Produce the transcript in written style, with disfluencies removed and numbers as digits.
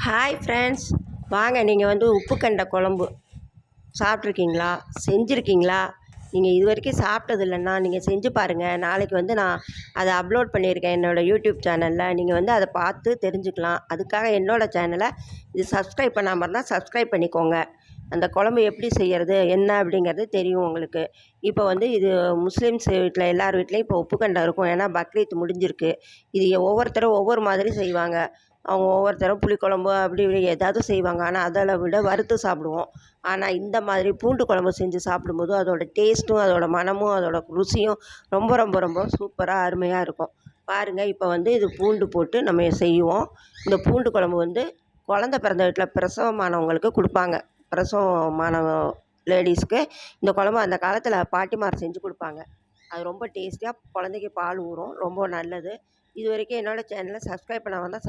Hi friends, வாங்க. நீங்கள் வந்து உப்பு கண்ட குழம்பு சாப்பிட்ருக்கீங்களா? செஞ்சுருக்கீங்களா? நீங்கள் இது வரைக்கும் சாப்பிட்டது இல்லைன்னா நீங்கள் செஞ்சு பாருங்கள். நாளைக்கு வந்து நான் அதை அப்லோட் பண்ணியிருக்கேன் என்னோடய யூடியூப் சேனலில். நீங்கள் வந்து அதை பார்த்து தெரிஞ்சுக்கலாம். அதுக்காக என்னோடய சேனலை இது சப்ஸ்கிரைப் பண்ணாமல் இருந்தால் சப்ஸ்கிரைப் பண்ணிக்கோங்க. அந்த குழம்பு எப்படி செய்கிறது என்ன அப்படிங்கிறது தெரியும் உங்களுக்கு. இப்போ வந்து இது முஸ்லீம்ஸ் வீட்டில் எல்லார் வீட்லேயும் இப்போ உப்புக்கண்டம் இருக்கும். ஏன்னா பக்ரீத் முடிஞ்சிருக்கு. இது ஒவ்வொருத்தரும் ஒவ்வொரு மாதிரி செய்வாங்க. அவங்க ஒவ்வொருத்தரும் புளிக்குழம்பு அப்படி இப்படி ஏதாவது செய்வாங்க. ஆனால் அதில் விட வறுத்து சாப்பிடுவோம். ஆனால் இந்த மாதிரி பூண்டு குழம்பு செஞ்சு சாப்பிடும்போது அதோடய டேஸ்ட்டும் அதோடய மணமும் அதோட ருசியும் ரொம்ப ரொம்ப ரொம்ப சூப்பராக அருமையாக இருக்கும். பாருங்கள், இப்போ வந்து இது பூண்டு போட்டு நம்ம செய்வோம். இந்த பூண்டு குழம்பு வந்து குழந்த பிறந்த வீட்டில் பிரசவமானவங்களுக்கு கொடுப்பாங்க. பிரசவமான லேடிஸ்க்கு இந்த குழம்பு அந்த காலத்தில் பாட்டிமார் செஞ்சு கொடுப்பாங்க. அது ரொம்ப டேஸ்டியாக குழந்தைக்கு பால் ஊறும். ரொம்ப நல்லது. இது வரைக்கும் என்னோடய சேனலை சப்ஸ்கிரைப் பண்ண வந்தால்